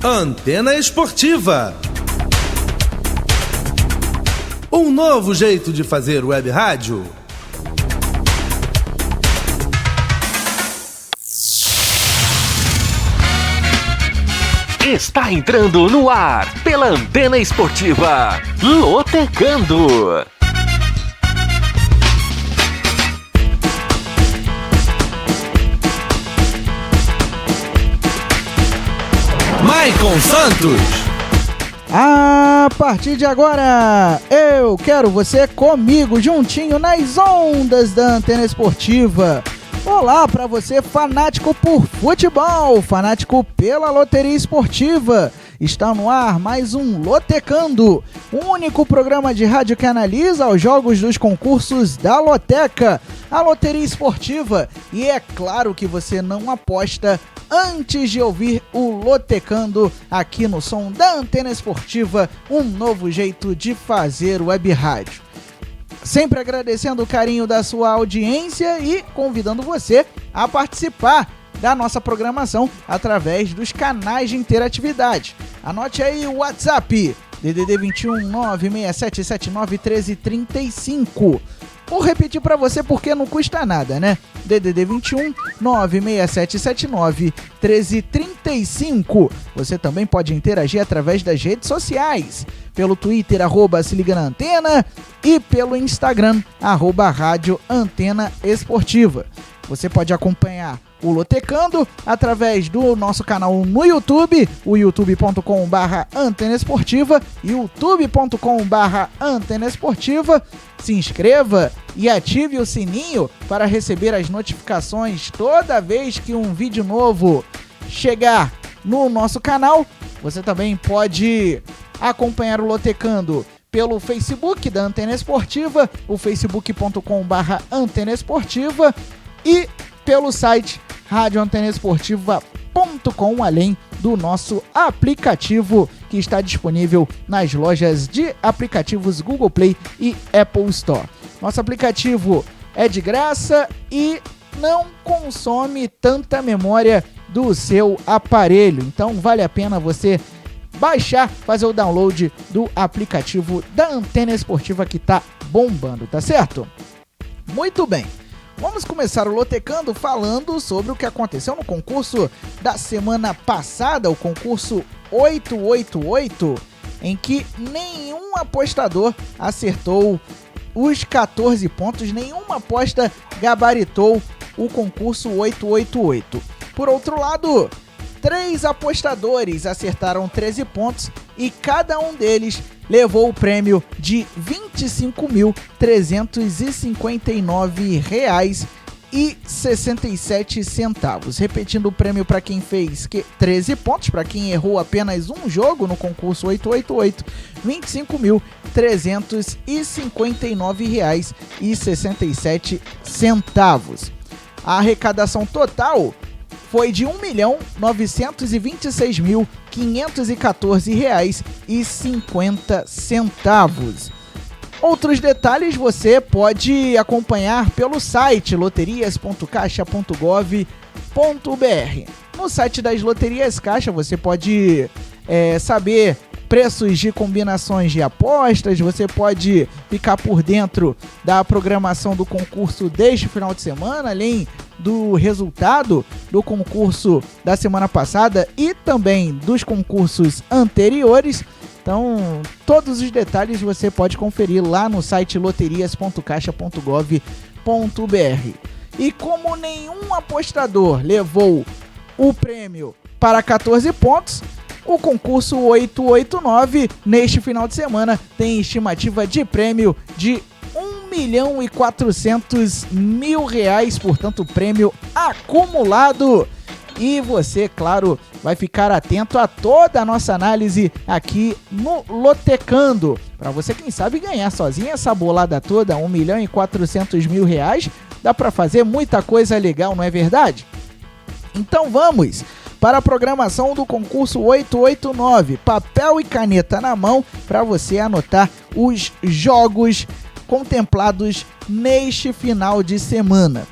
Antena Esportiva. Um novo jeito de fazer web rádio. Está entrando no ar pela Antena Esportiva, Lotecando. Maicon Santos. A partir de agora, eu quero você comigo, juntinho nas ondas da Antena Esportiva. Olá para você, fanático por futebol, fanático pela loteria esportiva. Está no ar mais um Lotecando, o único programa de rádio que analisa os jogos dos concursos da Loteca, a loteria esportiva. E é claro que você não aposta antes de ouvir o Lotecando aqui no som da Antena Esportiva, um novo jeito de fazer web rádio. Sempre agradecendo o carinho da sua audiência e convidando você a participar da nossa programação através dos canais de interatividade. Anote aí o WhatsApp, DDD 21 96779 1335. Vou repetir para você porque não custa nada, né? DDD 21 96779 1335. Você também pode interagir através das redes sociais, pelo Twitter, @se liga na antena, e pelo Instagram, @rádio Antena Esportiva. Você pode acompanhar o Lotecando através do nosso canal no YouTube, o youtube.com/Antena Esportiva, youtube.com/Antena Esportiva. Se inscreva e ative o sininho para receber as notificações toda vez que um vídeo novo chegar no nosso canal. Você também pode acompanhar o Lotecando pelo Facebook da Antena Esportiva, o facebook.com/Antena Esportiva, e pelo site radioantenaesportiva.com, além do nosso aplicativo que está disponível nas lojas de aplicativos Google Play e Apple Store. Nosso aplicativo é de graça e não consome tanta memória do seu aparelho, então vale a pena você baixar, fazer o download do aplicativo da Antena Esportiva que tá bombando, tá certo? Muito bem, vamos começar o Lotecando falando sobre o que aconteceu no concurso da semana passada, o concurso 888, em que nenhum apostador acertou os 14 pontos, nenhuma aposta gabaritou o concurso 888. Por outro lado, 3 apostadores acertaram 13 pontos e cada um deles levou o prêmio de R$ 25.359,67. Repetindo o prêmio para quem fez 13 pontos, para quem errou apenas um jogo no concurso 888, R$ 25.359,67. A arrecadação total foi de R$ 1.926.514,50. Outros detalhes você pode acompanhar pelo site loterias.caixa.gov.br. No site das Loterias Caixa você pode saber preços de combinações de apostas, você pode ficar por dentro da programação do concurso desde o final de semana, além do resultado do concurso da semana passada e também dos concursos anteriores. Então, todos os detalhes você pode conferir lá no site loterias.caixa.gov.br. E como nenhum apostador levou o prêmio para 14 pontos, o concurso 889, neste final de semana, tem estimativa de prêmio de R$ 1.400.000, portanto, prêmio acumulado. E você, claro, vai ficar atento a toda a nossa análise aqui no Lotecando. Para você, quem sabe, ganhar sozinho essa bolada toda, R$ 1.400.000, dá para fazer muita coisa legal, não é verdade? Então vamos para a programação do concurso 889, papel e caneta na mão para você anotar os jogos contemplados neste final de semana.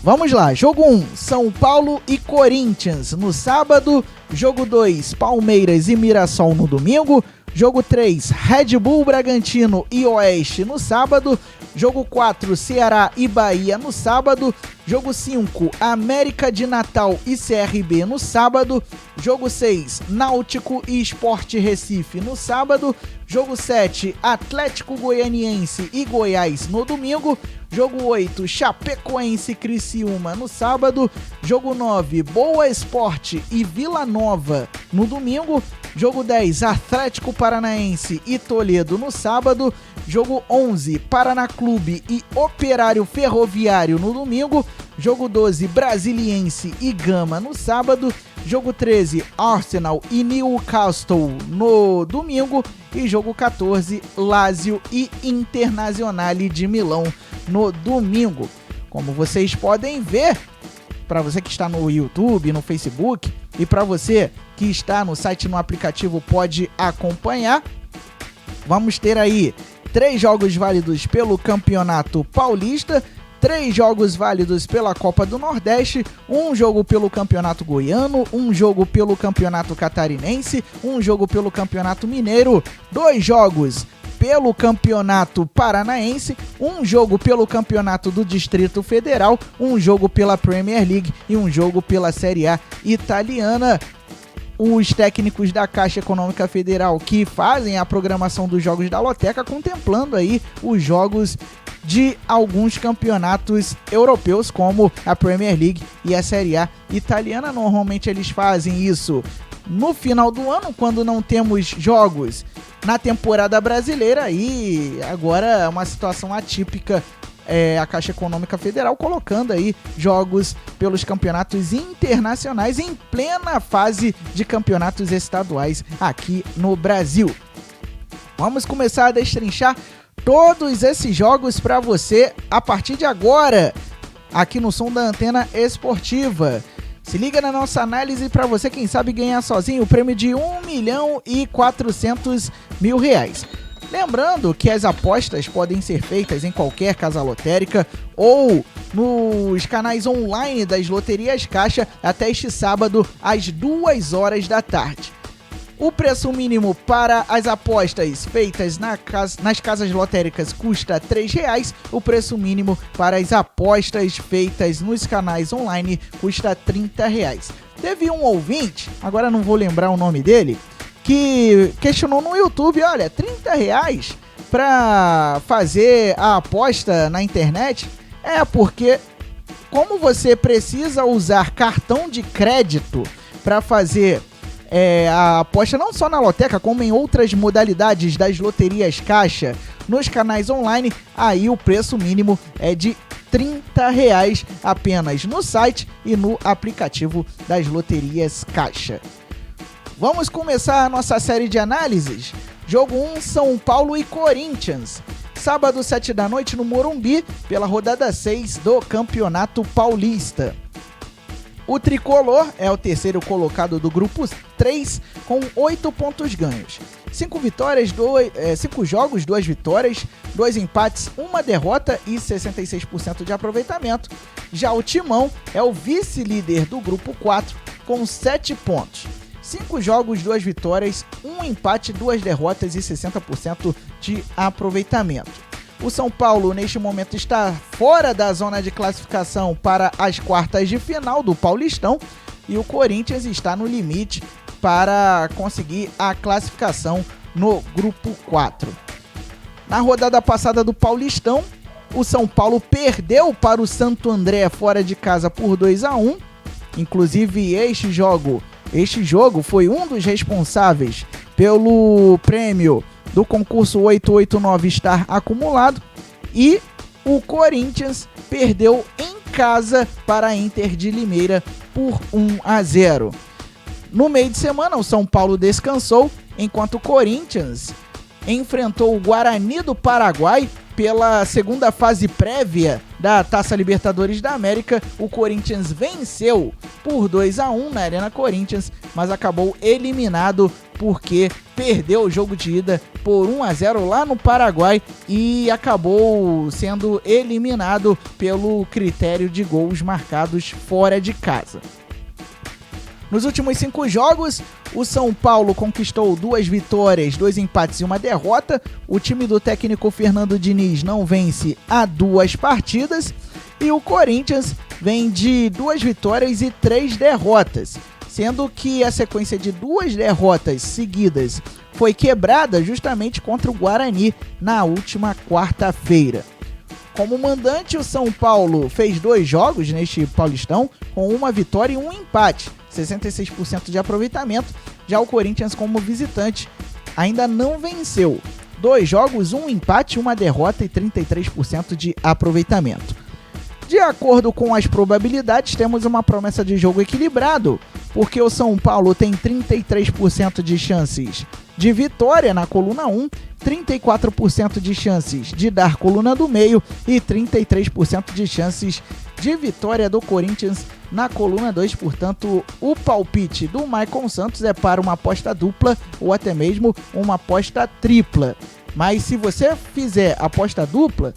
Vamos lá, jogo 1, São Paulo e Corinthians no sábado, jogo 2, Palmeiras e Mirassol no domingo, jogo 3, Red Bull Bragantino e Oeste no sábado, jogo 4, Ceará e Bahia no sábado, jogo 5, América de Natal e CRB no sábado, jogo 6, Náutico e Sport Recife no sábado, jogo 7, Atlético Goianiense e Goiás no domingo, jogo 8, Chapecoense e Criciúma no sábado, jogo 9, Boa Esporte e Vila Nova no domingo, jogo 10, Atlético Paranaense e Toledo no sábado, jogo 11, Paraná Clube e Operário Ferroviário no domingo, jogo 12, Brasiliense e Gama no sábado, jogo 13, Arsenal e Newcastle no domingo e jogo 14, Lazio e Internazionale de Milão no domingo. Como vocês podem ver, para você que está no YouTube, no Facebook e para você que está no site, no aplicativo, pode acompanhar. Vamos ter aí 3 jogos válidos pelo Campeonato Paulista, 3 jogos válidos pela Copa do Nordeste, 1 jogo pelo Campeonato Goiano, 1 jogo pelo Campeonato Catarinense, 1 jogo pelo Campeonato Mineiro, 2 jogos pelo Campeonato Paranaense, 1 jogo pelo Campeonato do Distrito Federal, 1 jogo pela Premier League e 1 jogo pela Série A italiana. Os técnicos da Caixa Econômica Federal que fazem a programação dos jogos da Loteca, contemplando aí os jogos de alguns campeonatos europeus, como a Premier League e a Série A italiana. Normalmente eles fazem isso no final do ano, quando não temos jogos na temporada brasileira, e agora é uma situação atípica, a Caixa Econômica Federal colocando aí jogos pelos campeonatos internacionais em plena fase de campeonatos estaduais aqui no Brasil. Vamos começar a destrinchar todos esses jogos para você a partir de agora, aqui no Som da Antena Esportiva. Se liga na nossa análise para você, quem sabe, ganhar sozinho o prêmio de R$1.400.000. Lembrando que as apostas podem ser feitas em qualquer casa lotérica ou nos canais online das loterias Caixa até este sábado às 2 horas da tarde. O preço mínimo para as apostas feitas nas casas lotéricas custa R$3. O preço mínimo para as apostas feitas nos canais online custa R$30. Teve um ouvinte, agora não vou lembrar o nome dele, que questionou no YouTube, olha, R$30 para fazer a aposta na internet? Porque como você precisa usar cartão de crédito para fazer a aposta não só na Loteca, como em outras modalidades das loterias Caixa, nos canais online, aí o preço mínimo é de R$30 apenas no site e no aplicativo das loterias Caixa. Vamos começar a nossa série de análises. Jogo 1, São Paulo e Corinthians. Sábado, 7 da noite, no Morumbi, pela rodada 6 do Campeonato Paulista. O Tricolor é o terceiro colocado do grupo 3, com 8 pontos ganhos. 5 jogos, 2 vitórias, 2 empates, 1 derrota e 66% de aproveitamento. Já o Timão é o vice-líder do grupo 4, com 7 pontos. 5 jogos, 2 vitórias, 1 empate, 2 derrotas e 60% de aproveitamento. O São Paulo, neste momento, está fora da zona de classificação para as quartas de final do Paulistão e o Corinthians está no limite para conseguir a classificação no grupo 4. Na rodada passada do Paulistão, o São Paulo perdeu para o Santo André fora de casa por 2-1. Inclusive, este jogo foi um dos responsáveis pelo prêmio do concurso 889 estar acumulado, e o Corinthians perdeu em casa para a Inter de Limeira por 1-0. No meio de semana, o São Paulo descansou, enquanto o Corinthians enfrentou o Guarani do Paraguai pela segunda fase prévia da Taça Libertadores da América. O Corinthians venceu por 2-1 na Arena Corinthians, mas acabou eliminado porque perdeu o jogo de ida por 1-0 lá no Paraguai e acabou sendo eliminado pelo critério de gols marcados fora de casa. Nos últimos 5 jogos, o São Paulo conquistou 2 vitórias, 2 empates e 1 derrota. O time do técnico Fernando Diniz não vence há 2 partidas. E o Corinthians vem de 2 vitórias e 3 derrotas, sendo que a sequência de 2 derrotas seguidas foi quebrada justamente contra o Guarani na última quarta-feira. Como mandante, o São Paulo fez 2 jogos neste Paulistão, com 1 vitória e 1 empate, 66% de aproveitamento. Já o Corinthians, como visitante, ainda não venceu. 2 jogos, 1 empate, 1 derrota e 33% de aproveitamento. De acordo com as probabilidades, temos uma promessa de jogo equilibrado, porque o São Paulo tem 33% de chances de vitória na coluna 1, 34% de chances de dar coluna do meio e 33% de chances de vitória do Corinthians na coluna 2. Portanto, o palpite do Maicon Santos é para uma aposta dupla ou até mesmo uma aposta tripla. Mas se você fizer aposta dupla,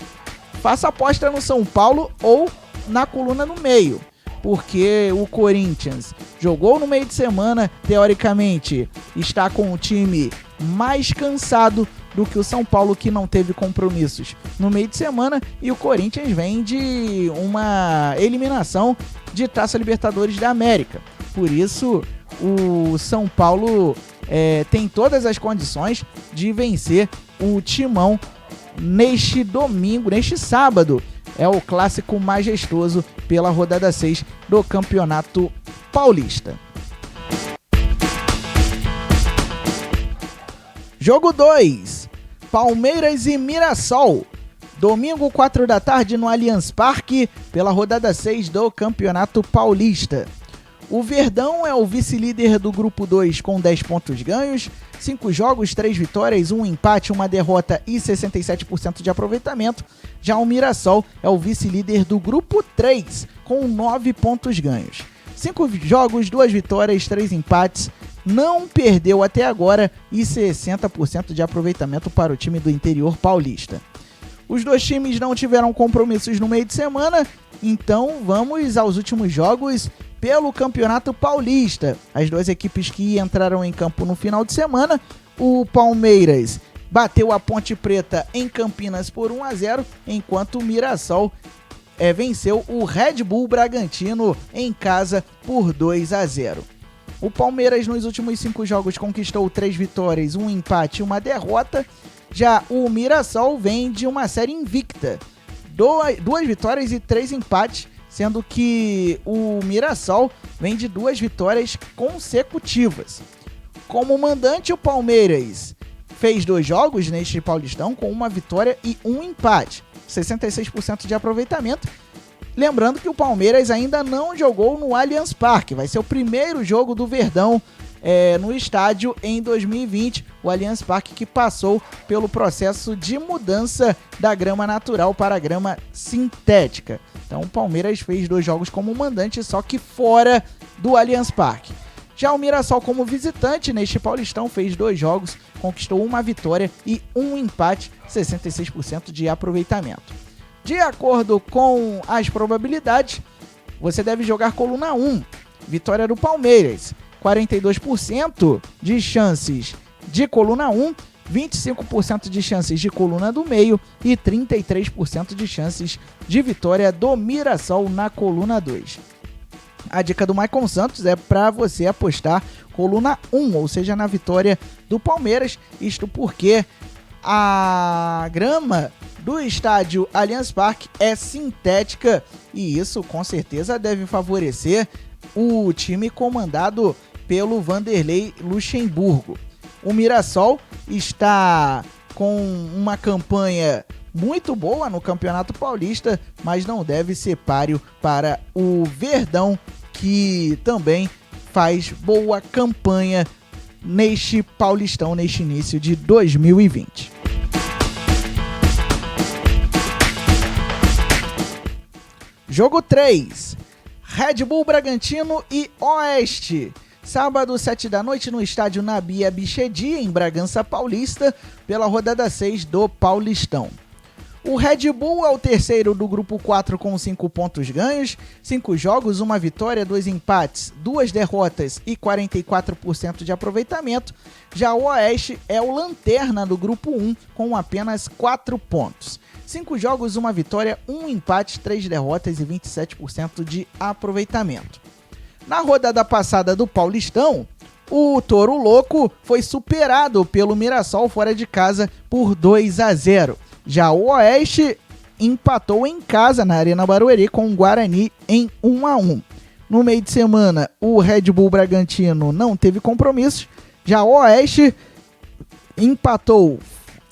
faça aposta no São Paulo ou na coluna no meio, porque o Corinthians jogou no meio de semana, teoricamente está com o time mais cansado do que o São Paulo, que não teve compromissos no meio de semana, e o Corinthians vem de uma eliminação de Taça Libertadores da América. Por isso, o São Paulo tem todas as condições de vencer o Timão neste domingo, neste sábado. É o clássico majestoso pela rodada 6 do Campeonato Paulista. Jogo 2, Palmeiras e Mirassol. Domingo, 4 da tarde, no Allianz Parque, pela rodada 6 do Campeonato Paulista. O Verdão é o vice-líder do Grupo 2 com 10 pontos ganhos, 5 jogos, 3 vitórias, 1 empate, 1 derrota e 67% de aproveitamento. Já o Mirassol é o vice-líder do Grupo 3 com 9 pontos ganhos. 5 jogos, 2 vitórias, 3 empates, não perdeu até agora e 60% de aproveitamento para o time do interior paulista. Os dois times não tiveram compromissos no meio de semana, então vamos aos últimos jogos pelo Campeonato Paulista. As duas equipes que entraram em campo no final de semana, o Palmeiras bateu a Ponte Preta em Campinas por 1-0, enquanto o Mirassol venceu o Red Bull Bragantino em casa por 2-0. O Palmeiras nos últimos 5 jogos conquistou 3 vitórias, 1 empate e 1 derrota. Já o Mirassol vem de uma série invicta, 2 vitórias e 3 empates, sendo que o Mirassol vem de 2 vitórias consecutivas. Como mandante, o Palmeiras fez 2 jogos neste Paulistão com 1 vitória e 1 empate, 66% de aproveitamento. Lembrando que o Palmeiras ainda não jogou no Allianz Parque, vai ser o primeiro jogo do Verdão no estádio em 2020, o Allianz Parque que passou pelo processo de mudança da grama natural para a grama sintética. Então o Palmeiras fez 2 jogos como mandante, só que fora do Allianz Parque. Já o Mirassol, como visitante neste Paulistão, fez 2 jogos, conquistou 1 vitória e 1 empate, 66% de aproveitamento. De acordo com as probabilidades, você deve jogar coluna 1, vitória do Palmeiras, 42% de chances de coluna 1, 25% de chances de coluna do meio e 33% de chances de vitória do Mirassol na coluna 2. A dica do Maicon Santos é para você apostar coluna 1, ou seja, na vitória do Palmeiras, isto porque a grama do estádio Allianz Parque é sintética e isso com certeza deve favorecer o time comandado pelo Vanderlei Luxemburgo. O Mirassol está com uma campanha muito boa no Campeonato Paulista, mas não deve ser páreo para o Verdão, que também faz boa campanha neste Paulistão, neste início de 2020. Jogo 3, Red Bull Bragantino e Oeste. Sábado, 7 da noite, no estádio Nabi Abichedi, em Bragança Paulista, pela rodada 6 do Paulistão. O Red Bull é o terceiro do grupo 4 com 5 pontos ganhos, 5 jogos, 1 vitória, 2 empates, 2 derrotas e 44% de aproveitamento. Já o Oeste é o lanterna do grupo 1 com apenas 4 pontos. 5 jogos, 1 vitória, 1 empate, 3 derrotas e 27% de aproveitamento. Na rodada passada do Paulistão, o Touro Louco foi superado pelo Mirassol fora de casa por 2-0. Já o Oeste empatou em casa na Arena Barueri com o Guarani em 1-1. No meio de semana, o Red Bull Bragantino não teve compromissos. Já o Oeste empatou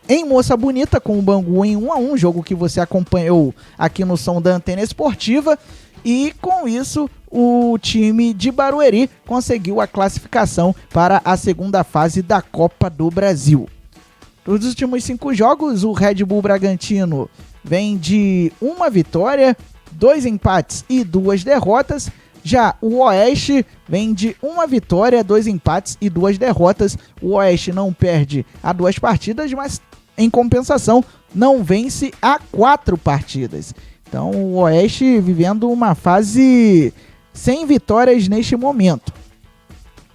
em Moça Bonita com o Bangu em 1-1, jogo que você acompanhou aqui no Som da Antena Esportiva. E com isso, o time de Barueri conseguiu a classificação para a segunda fase da Copa do Brasil. Nos últimos 5 jogos, o Red Bull Bragantino vem de 1 vitória, 2 empates e 2 derrotas. Já o Oeste vem de 1 vitória, 2 empates e 2 derrotas. O Oeste não perde a 2 partidas, mas em compensação não vence a 4 partidas. Então o Oeste vivendo uma fase sem vitórias neste momento.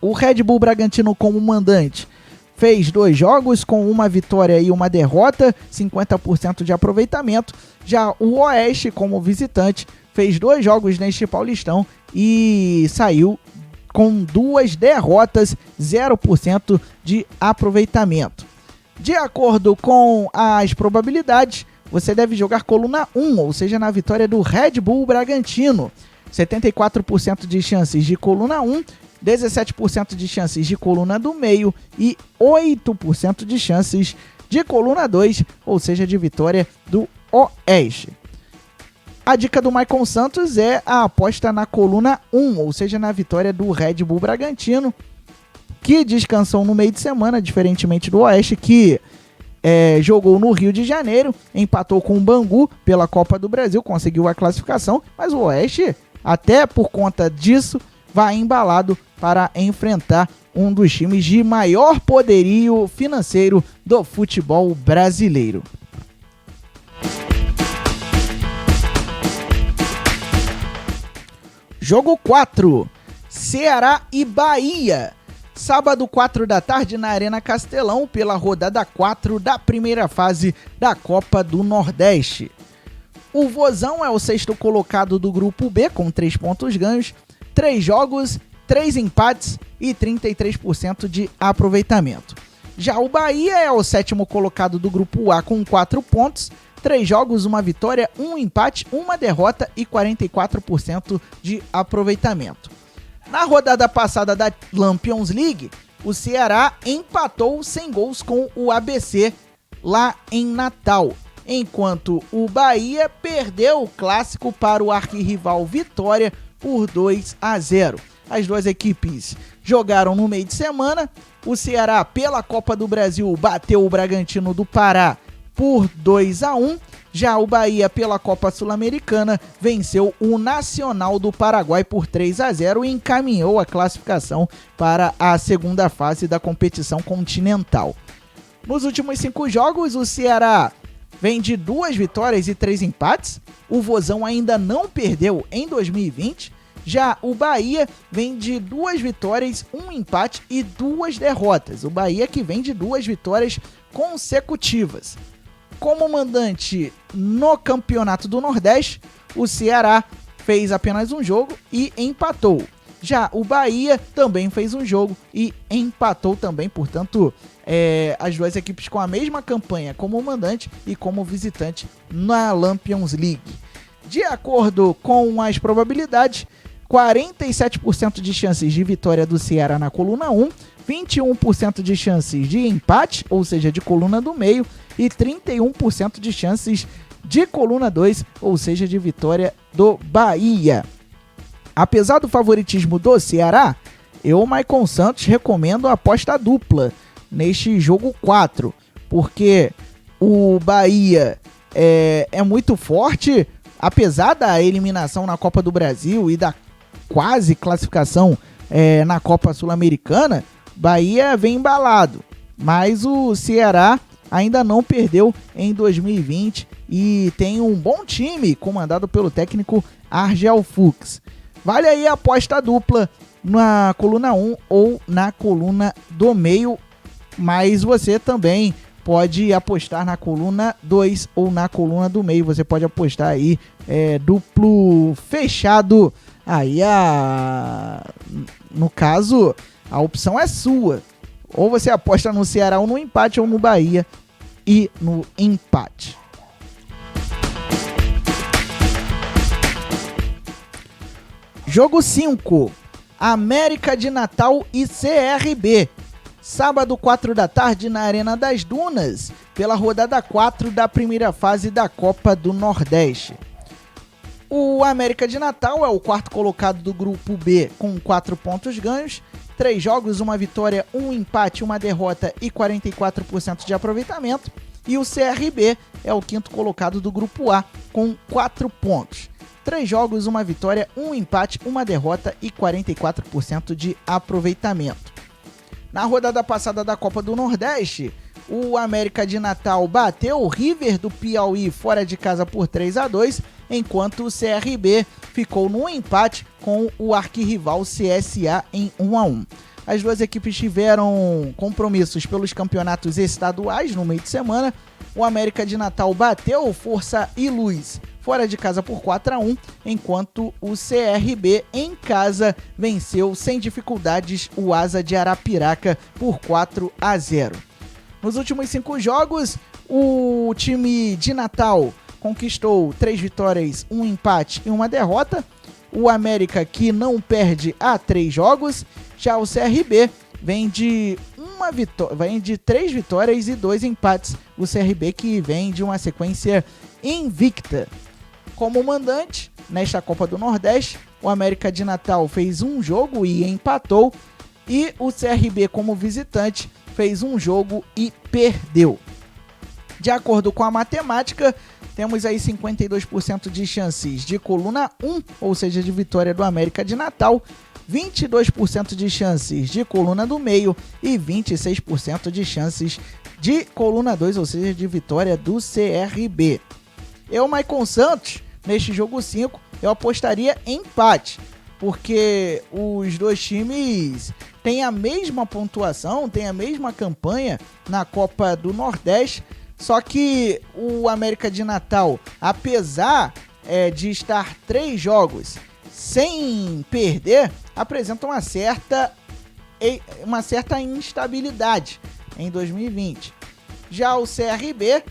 O Red Bull Bragantino como mandante fez 2 jogos com 1 vitória e 1 derrota, 50% de aproveitamento. Já o Oeste, como visitante, fez 2 jogos neste Paulistão e saiu com 2 derrotas, 0% de aproveitamento. De acordo com as probabilidades, você deve jogar coluna 1, ou seja, na vitória do Red Bull Bragantino. 74% de chances de coluna 1, 17% de chances de coluna do meio e 8% de chances de coluna 2, ou seja, de vitória do Oeste. A dica do Maicon Santos é a aposta na coluna 1, ou seja, na vitória do Red Bull Bragantino, que descansou no meio de semana, diferentemente do Oeste, que jogou no Rio de Janeiro, empatou com o Bangu pela Copa do Brasil, conseguiu a classificação, mas o Oeste, até por conta disso, vai embalado para enfrentar um dos times de maior poderio financeiro do futebol brasileiro. Jogo 4, Ceará e Bahia. Sábado, 4 da tarde, na Arena Castelão, pela rodada 4 da primeira fase da Copa do Nordeste. O Vozão é o 6º colocado do grupo B, com 3 pontos ganhos, 3 jogos, 3 empates e 33% de aproveitamento. Já o Bahia é o 7º colocado do grupo A com 4 pontos, 3 jogos, 1 vitória, 1 empate, 1 derrota e 44% de aproveitamento. Na rodada passada da Lampions League, o Ceará empatou sem gols com o ABC lá em Natal, enquanto o Bahia perdeu o clássico para o arquirrival Vitória por 2-0. As duas equipes jogaram no meio de semana. O Ceará, pela Copa do Brasil, bateu o Bragantino do Pará por 2-1. Já o Bahia, pela Copa Sul-Americana, venceu o Nacional do Paraguai por 3-0 e encaminhou a classificação para a segunda fase da competição continental. Nos últimos 5 jogos, o Ceará vem de 2 vitórias e 3 empates. O Vozão ainda não perdeu em 2020. Já o Bahia vem de 2 vitórias, 1 empate e 2 derrotas. O Bahia que vem de 2 vitórias consecutivas. Como mandante no Campeonato do Nordeste, o Ceará fez apenas um jogo e empatou. Já o Bahia também fez um jogo e empatou também, portanto, as duas equipes com a mesma campanha como mandante e como visitante na Lampions League. De acordo com as probabilidades, 47% de chances de vitória do Ceará na coluna 1, 21% de chances de empate, ou seja, de coluna do meio, e 31% de chances de coluna 2, ou seja, de vitória do Bahia. Apesar do favoritismo do Ceará, eu, Maicon Santos, recomendo a aposta dupla neste jogo 4, porque o Bahia é muito forte, apesar da eliminação na Copa do Brasil e da quase classificação na Copa Sul-Americana, Bahia vem embalado, mas o Ceará ainda não perdeu em 2020 e tem um bom time comandado pelo técnico Argel Fuchs. Vale aí a aposta dupla na coluna 1 ou na coluna do meio, mas você também pode apostar na coluna 2 ou na coluna do meio. Você pode apostar aí duplo fechado. Aí no caso, a opção é sua. Ou você aposta no Ceará ou no empate, ou no Bahia e no empate. Jogo 5. América de Natal e CRB. Sábado, 4 da tarde, na Arena das Dunas, pela rodada 4 da primeira fase da Copa do Nordeste. O América de Natal é o quarto colocado do grupo B com 4 pontos ganhos, 3 jogos, 1 vitória, 1 empate, 1 derrota e 44% de aproveitamento. E o CRB é o quinto colocado do grupo A com 4 pontos. 3 jogos, 1 vitória, 1 empate, 1 derrota e 44% de aproveitamento. Na rodada passada da Copa do Nordeste, o América de Natal bateu o River do Piauí fora de casa por 3-2, enquanto o CRB ficou no empate com o arquirrival CSA em 1-1. As duas equipes tiveram compromissos pelos campeonatos estaduais no meio de semana. O América de Natal bateu o Força e Luz fora de casa por 4-1, enquanto o CRB em casa venceu sem dificuldades o Asa de Arapiraca por 4-0. Nos últimos 5 jogos, o time de Natal conquistou 3 vitórias, 1 empate e 1 derrota. O América, que não perde há 3 jogos, já o CRB vem de 3 vitórias e 2 empates. O CRB que vem de uma sequência invicta. Como mandante, nesta Copa do Nordeste, o América de Natal fez 1 jogo e empatou, e o CRB, como visitante, fez 1 jogo e perdeu. De acordo com a matemática, temos aí 52% de chances de coluna 1, ou seja, de vitória do América de Natal, 22% de chances de coluna do meio e 26% de chances de coluna 2, ou seja, de vitória do CRB. Eu, Maicon Santos, neste jogo 5, eu apostaria em empate, porque os dois times têm a mesma pontuação, têm a mesma campanha na Copa do Nordeste, só que o América de Natal, apesar de estar 3 jogos sem perder, apresenta uma certa instabilidade em 2020. Já o CRB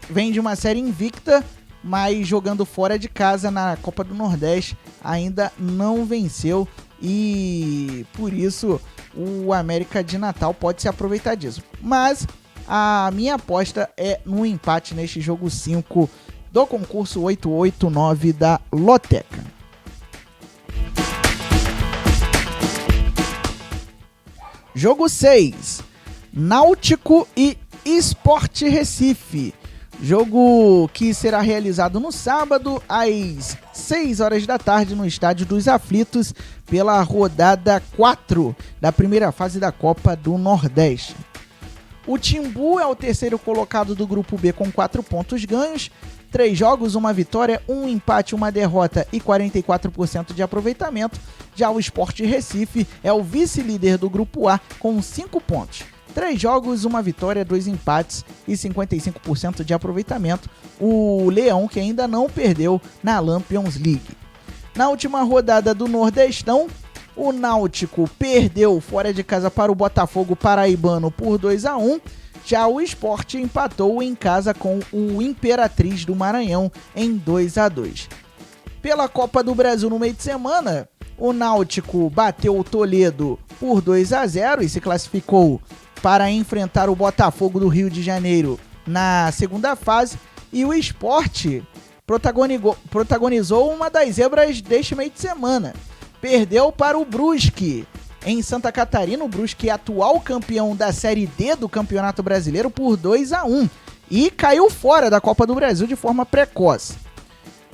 vem de uma série invicta, mas jogando fora de casa na Copa do Nordeste ainda não venceu, e por isso o América de Natal pode se aproveitar disso. Mas a minha aposta é no empate neste jogo 5 do concurso 889 da Loteca. Jogo 6, Náutico e Sport Recife. Jogo que será realizado no sábado, às 6 horas da tarde, no Estádio dos Aflitos, pela rodada 4 da primeira fase da Copa do Nordeste. O Timbu é o terceiro colocado do grupo B com 4 pontos ganhos, 3 jogos, 1 vitória, 1 empate, 1 derrota e 44% de aproveitamento. Já o Sport Recife é o vice-líder do grupo A com 5 pontos. 3 jogos, 1 vitória, 2 empates e 55% de aproveitamento. O Leão, que ainda não perdeu na Lampions League. Na última rodada do Nordestão, o Náutico perdeu fora de casa para o Botafogo Paraibano por 2-1. Já o Sport empatou em casa com o Imperatriz do Maranhão em 2-2. Pela Copa do Brasil no meio de semana, o Náutico bateu o Toledo por 2-0 e se classificou para enfrentar o Botafogo do Rio de Janeiro na segunda fase, e o Sport protagonizou uma das zebras deste meio de semana. Perdeu para o Brusque em Santa Catarina, o Brusque atual campeão da Série D do Campeonato Brasileiro, por 2-1, e caiu fora da Copa do Brasil de forma precoce.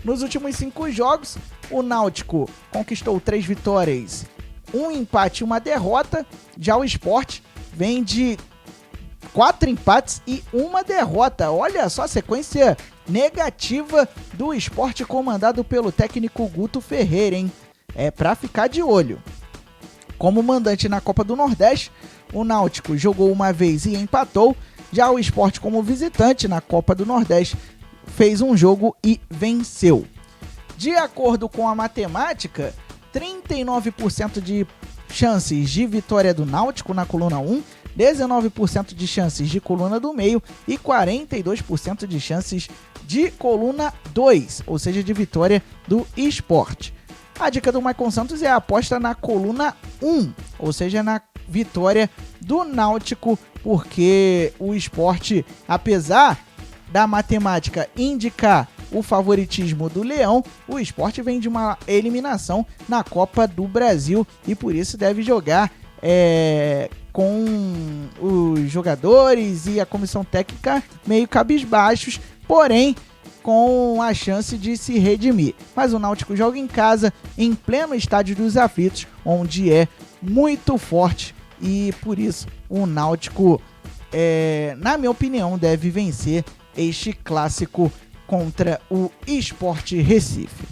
Nos últimos 5 jogos, o Náutico conquistou 3 vitórias, 1 empate e 1 derrota. Já o Sport vem de 4 empates e 1 derrota. Olha só a sequência negativa do Sport comandado pelo técnico Guto Ferreira, hein? É pra ficar de olho. Como mandante na Copa do Nordeste, o Náutico jogou uma vez e empatou. Já o Sport, como visitante na Copa do Nordeste, fez um jogo e venceu. De acordo com a matemática, 39% de chances de vitória do Náutico na coluna 1, 19% de chances de coluna do meio e 42% de chances de coluna 2, ou seja, de vitória do Sport. A dica do Maicon Santos é a aposta na coluna 1, ou seja, na vitória do Náutico, porque o Sport, apesar da matemática indicar o favoritismo do Leão, o Sport vem de uma eliminação na Copa do Brasil e por isso deve jogar com os jogadores e a comissão técnica meio cabisbaixos, porém com a chance de se redimir. Mas o Náutico joga em casa, em pleno Estádio dos Aflitos, onde é muito forte e por isso o Náutico, na minha opinião, deve vencer este clássico contra o Sport Recife.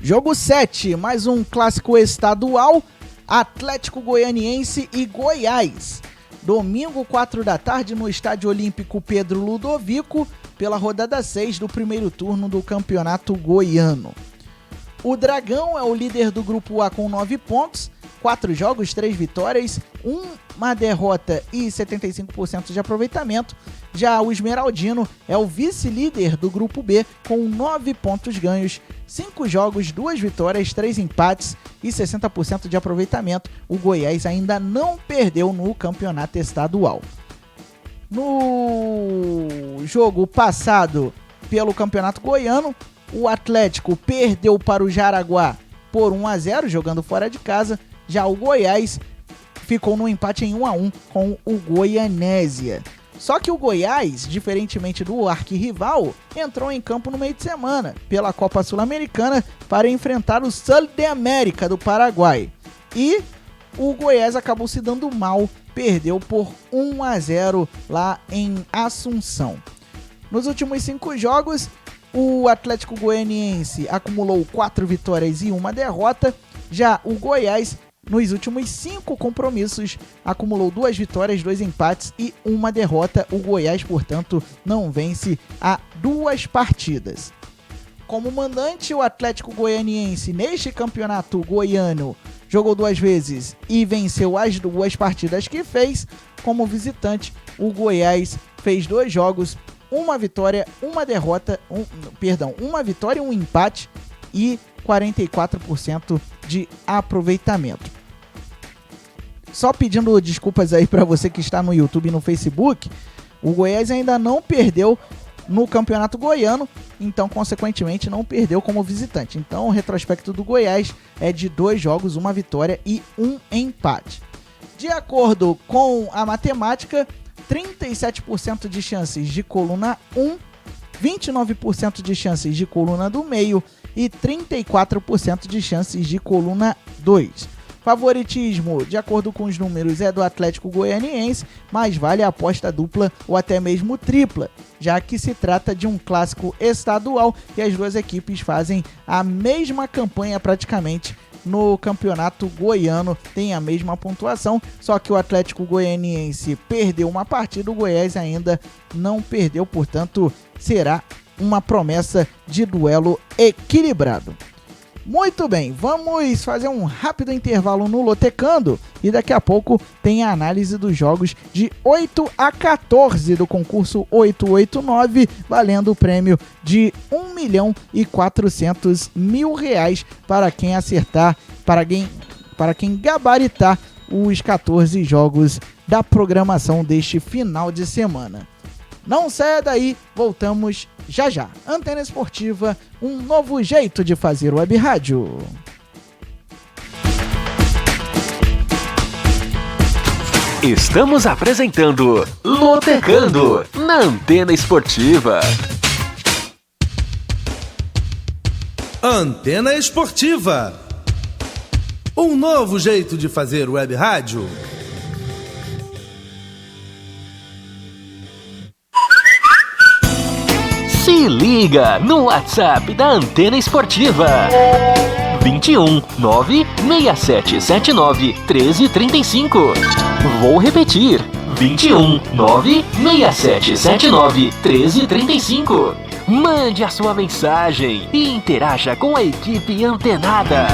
Jogo 7, mais um clássico estadual, Atlético Goianiense e Goiás. Domingo, 4 da tarde, no Estádio Olímpico Pedro Ludovico, pela rodada 6 do primeiro turno do Campeonato Goiano. O Dragão é o líder do Grupo A com 9 pontos, 4 jogos, 3 vitórias, 1 derrota e 75% de aproveitamento. Já o Esmeraldino é o vice-líder do Grupo B com 9 pontos ganhos, 5 jogos, 2 vitórias, 3 empates e 60% de aproveitamento. O Goiás ainda não perdeu no campeonato estadual. No jogo passado pelo Campeonato Goiano, o Atlético perdeu para o Jaraguá por 1-0, jogando fora de casa. Já o Goiás ficou no empate em 1-1 com o Goianésia. Só que o Goiás, diferentemente do arquirrival, entrou em campo no meio de semana pela Copa Sul-Americana para enfrentar o Sul de América do Paraguai. E o Goiás acabou se dando mal, perdeu por 1-0 lá em Assunção. Nos últimos 5 jogos, o Atlético Goianiense acumulou 4 vitórias e 1 derrota. Já o Goiás, nos últimos 5 compromissos, acumulou 2 vitórias, 2 empates e 1 derrota. O Goiás, portanto, não vence há 2 partidas. Como mandante, o Atlético Goianiense, neste campeonato goiano, jogou 2 vezes e venceu as 2 partidas que fez. Como visitante, o Goiás fez 2 jogos, 1 vitória, 1 derrota, 1 vitória e 1 empate e 44% de aproveitamento. Só pedindo desculpas aí para você que está no YouTube e no Facebook, o Goiás ainda não perdeu no Campeonato Goiano, então consequentemente não perdeu como visitante. Então o retrospecto do Goiás é de 2 jogos, 1 vitória e 1 empate. De acordo com a matemática, 37% de chances de coluna 1, 29% de chances de coluna do meio e 34% de chances de coluna 2. Favoritismo, de acordo com os números, é do Atlético Goianiense, mas vale a aposta dupla ou até mesmo tripla, já que se trata de um clássico estadual e as duas equipes fazem a mesma campanha praticamente no Campeonato Goiano, tem a mesma pontuação, só que o Atlético Goianiense perdeu uma partida, o Goiás ainda não perdeu, portanto será uma promessa de duelo equilibrado. Muito bem, vamos fazer um rápido intervalo no Lotecando e daqui a pouco tem a análise dos jogos de 8 a 14 do concurso 889, valendo o prêmio de R$1.400.000 para quem acertar, para quem gabaritar os 14 jogos da programação deste final de semana. Não saia daí, voltamos já já. Antena Esportiva, um novo jeito de fazer web rádio. Estamos apresentando Lotecando na Antena Esportiva. Antena Esportiva. Um novo jeito de fazer web rádio. Se liga no WhatsApp da Antena Esportiva. 21 96779 1335. Vou repetir. 21 96779 1335. Mande a sua mensagem e interaja com a equipe antenada.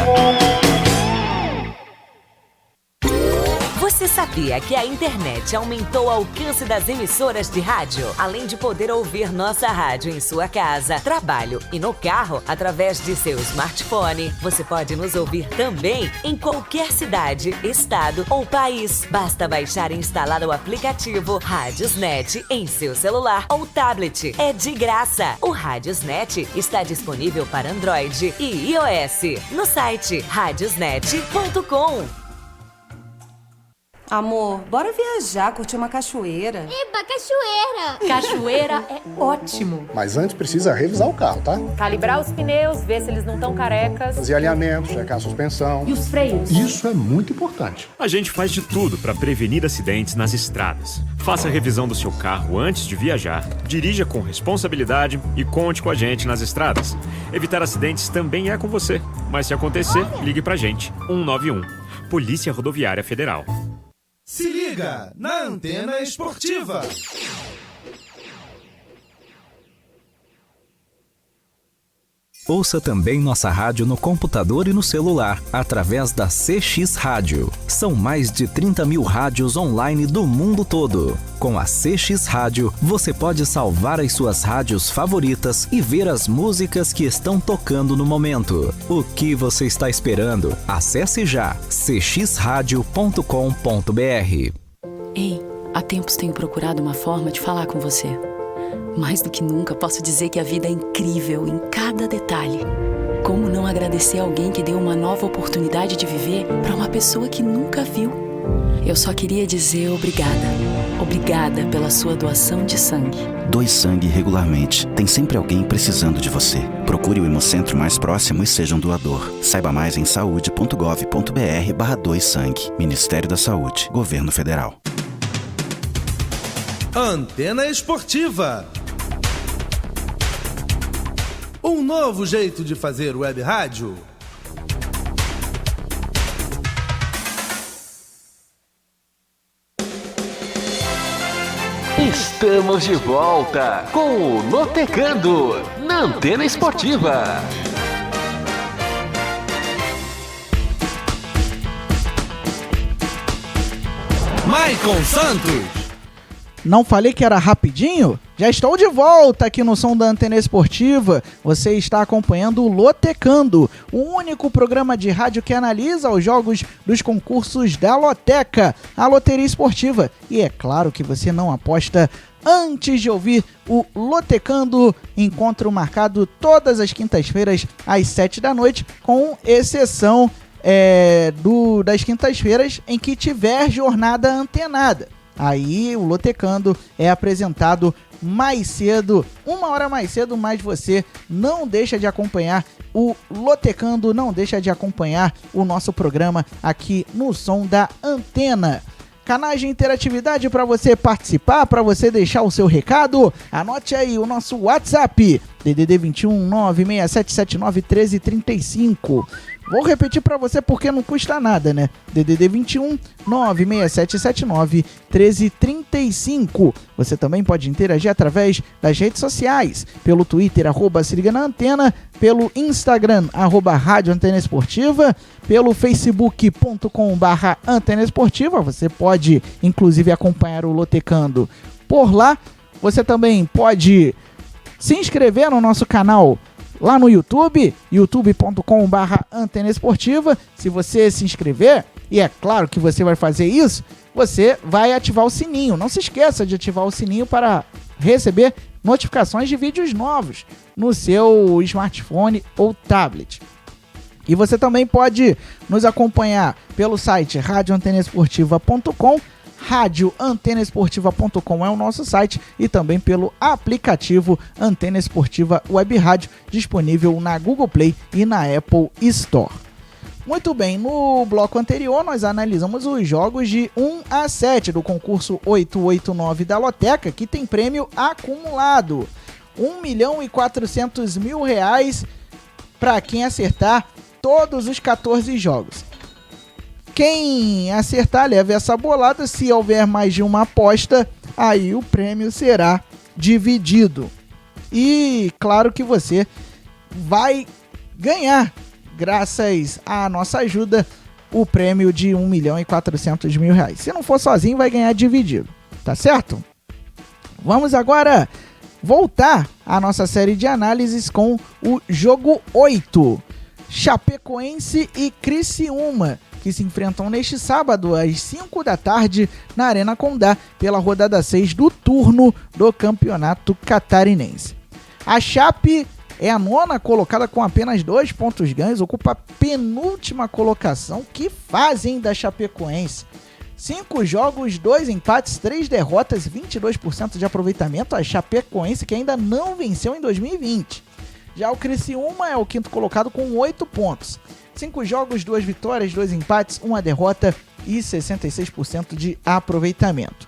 Você sabia que a internet aumentou o alcance das emissoras de rádio? Além de poder ouvir nossa rádio em sua casa, trabalho e no carro, através de seu smartphone, você pode nos ouvir também em qualquer cidade, estado ou país. Basta baixar e instalar o aplicativo Radiosnet em seu celular ou tablet. É de graça. O Radiosnet está disponível para Android e iOS no site radiosnet.com. Amor, bora viajar, curtir uma cachoeira. Eba, cachoeira! Cachoeira é ótimo. Mas antes precisa revisar o carro, tá? Calibrar os pneus, ver se eles não estão carecas. Fazer alinhamento, checar a suspensão. E os freios? Isso é muito importante. A gente faz de tudo para prevenir acidentes nas estradas. Faça a revisão do seu carro antes de viajar, dirija com responsabilidade e conte com a gente nas estradas. Evitar acidentes também é com você. Mas se acontecer, ligue pra gente. 191. Polícia Rodoviária Federal. Se liga na Antena Esportiva. Ouça também nossa rádio no computador e no celular, através da CX Rádio. São mais de 30 mil rádios online do mundo todo. Com a CX Rádio, você pode salvar as suas rádios favoritas e ver as músicas que estão tocando no momento. O que você está esperando? Acesse já cxradio.com.br. Ei, há tempos tenho procurado uma forma de falar com você. Mais do que nunca, posso dizer que a vida é incrível em cada detalhe. Como não agradecer alguém que deu uma nova oportunidade de viver para uma pessoa que nunca viu? Eu só queria dizer obrigada. Obrigada pela sua doação de sangue. Doe sangue regularmente. Tem sempre alguém precisando de você. Procure o Hemocentro mais próximo e seja um doador. Saiba mais em saude.gov.br/doe-sangue. Ministério da Saúde. Governo Federal. Antena Esportiva. Um novo jeito de fazer web rádio. Estamos de volta com o Lotecando na Antena Esportiva. Maicon Santos. Não falei que era rapidinho? Já estou de volta aqui no som da Antena Esportiva. Você está acompanhando o Lotecando, o único programa de rádio que analisa os jogos dos concursos da Loteca, a loteria esportiva. E é claro que você não aposta antes de ouvir o Lotecando, encontro marcado todas as quintas-feiras às 7 da noite, com exceção das quintas-feiras em que tiver jornada antenada. Aí o Lotecando é apresentado mais cedo, 1 hora mais cedo, mas você não deixa de acompanhar o Lotecando, não deixa de acompanhar o nosso programa aqui no som da Antena. Canais de interatividade para você participar, para você deixar o seu recado. Anote aí o nosso WhatsApp, DDD 21 96779 1335. Vou repetir para você porque não custa nada, né? DDD 21 96779 1335. Você também pode interagir através das redes sociais, pelo Twitter, @se liga na antena, pelo Instagram, @rádio Antena Esportiva, pelo facebook.com/Antena Esportiva. Você pode, inclusive, acompanhar o Lotecando por lá. Você também pode se inscrever no nosso canal lá no YouTube, youtube.com/Antena Esportiva. Se você se inscrever, e é claro que você vai fazer isso, você vai ativar o sininho. Não se esqueça de ativar o sininho para receber notificações de vídeos novos no seu smartphone ou tablet. E você também pode nos acompanhar pelo site radioantenaesportiva.com, radioantenaesportiva.com é o nosso site e também pelo aplicativo Antena Esportiva Web Rádio, disponível na Google Play e na Apple Store. Muito bem, no bloco anterior nós analisamos os jogos de 1 a 7 do concurso 889 da Loteca, que tem prêmio acumulado. R$1.400.000 para quem acertar todos os 14 jogos. Quem acertar leva essa bolada. Se houver mais de uma aposta, aí o prêmio será dividido. E claro que você vai ganhar, graças à nossa ajuda, o prêmio de R$1.400.000. Se não for sozinho, vai ganhar dividido, tá certo? Vamos agora voltar à nossa série de análises com o jogo 8. Chapecoense e Criciúma, que se enfrentam neste sábado às 5 da tarde na Arena Condá pela rodada 6 do turno do Campeonato Catarinense. A Chape é a nona colocada com apenas 2 pontos ganhos, ocupa a penúltima colocação. Que fazem da Chapecoense? 5 jogos, 2 empates, 3 derrotas, 22% de aproveitamento. A Chapecoense que ainda não venceu em 2020. Já o Criciúma é o quinto colocado com 8 pontos. 5 jogos, 2 vitórias, 2 empates, 1 derrota e 66% de aproveitamento.